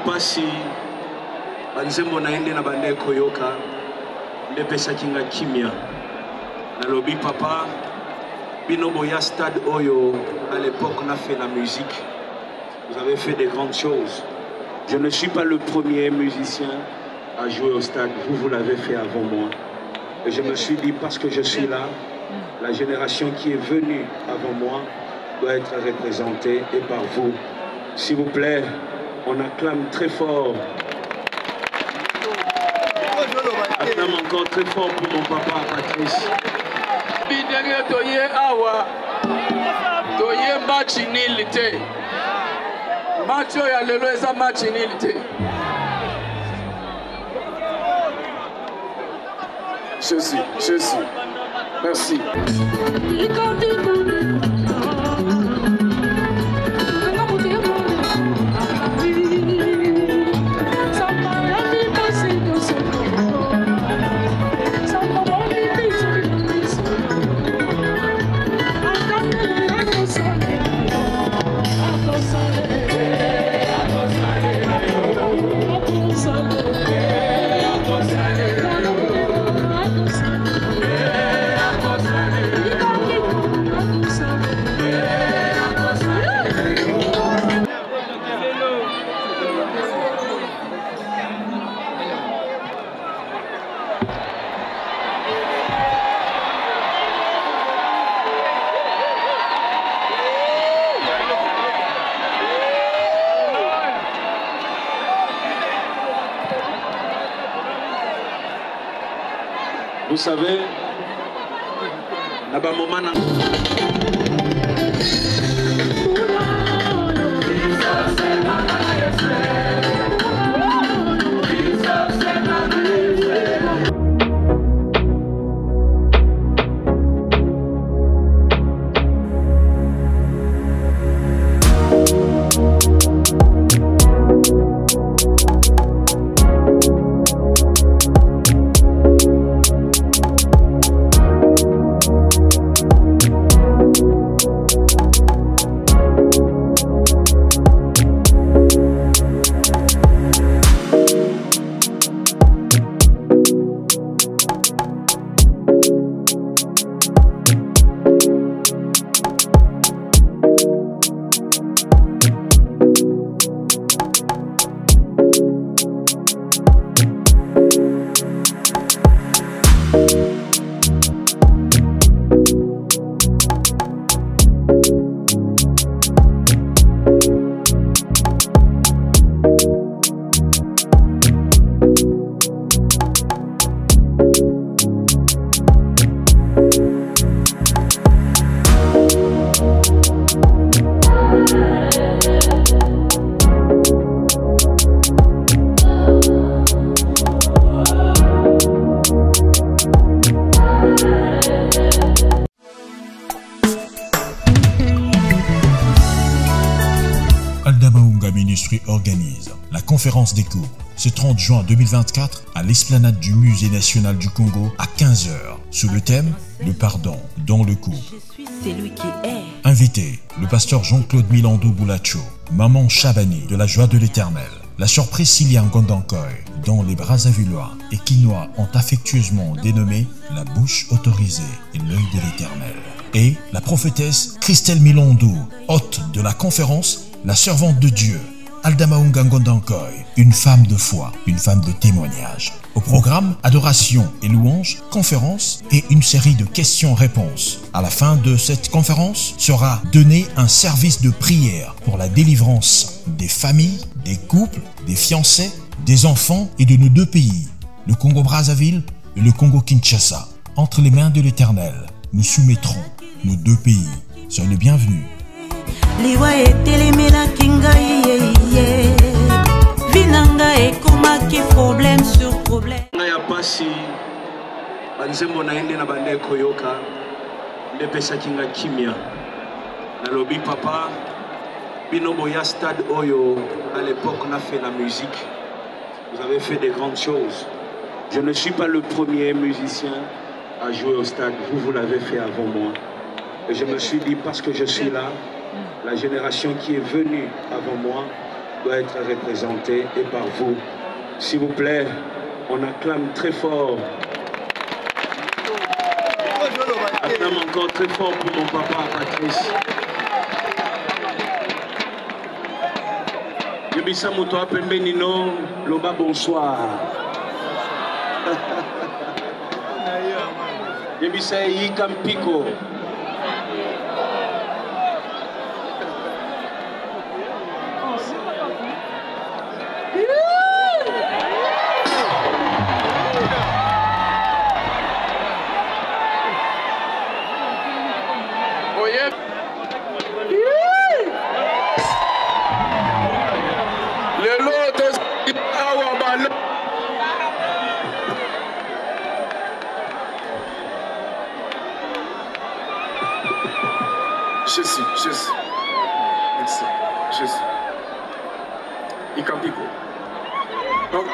pasi banzembo na ende na bande koyoka ndepesa kinga kimia na lobi papa bino boya stade oyo à l'époque on a fait la musique. Vous avez fait des grandes choses. Je ne suis pas le premier musicien à jouer au stade. Vous l'avez fait avant moi. Et je me suis dit, parce que je suis là, la génération qui est venue avant moi doit être représentée et par vous. S'il vous plaît, on acclame très fort. Acclame encore très fort pour mon papa, Patrice. Match ya lelo eza match nil te. Je suis. Merci. Vous savez, là-bas, moment. Ministry organise la conférence des cours ce 30 juin 2024 à l'esplanade du Musée national du Congo à 15 h sous le thème le pardon dans le couple. Invité le pasteur Jean-Claude Milandou Boulacho, maman Chabani de la joie de l'Éternel, la sœur Priscilla Ngondankoy dont les Brazzavillois et Quinois ont affectueusement dénommé la bouche autorisée et l'œil de l'Éternel, et la prophétesse Christelle Milandou, hôte de la conférence, la servante de Dieu, Aldamaounga Ngondankoy, une femme de foi, une femme de témoignage. Au programme, adoration et louange, conférence et une série de questions-réponses. À la fin de cette conférence sera donné un service de prière pour la délivrance des familles, des couples, des fiancés, des enfants et de nos deux pays, le Congo-Brazzaville et le Congo-Kinshasa. Entre les mains de l'Éternel, nous soumettrons nos deux pays. Soyez les bienvenus. Liwa etelemela kingai vinanga ekomaki problème sur problème. Ya pasi banzembo na ende na bande koyoka ndepesa kinga kimia na lobi papa bino boya stade oyo à l'époque on a fait la musique. Vous avez fait des grandes choses. Je ne suis pas le premier musicien à jouer au stade. Vous l'avez fait avant moi. Et je me suis dit, parce que je suis là, la génération qui est venue avant moi doit être représenté et par vous. S'il vous plaît, on acclame très fort. Acclame encore très fort pour mon papa Patrice. Yebisa moto apembeni no loba bonsoir. Yebisa yika mpiko. Jésus. Merci. Jésus. Ikampiko. Donc,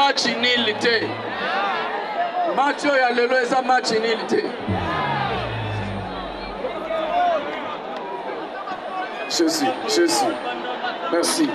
match nil te. Match ya lelo eza match nil te. Je suis. Merci.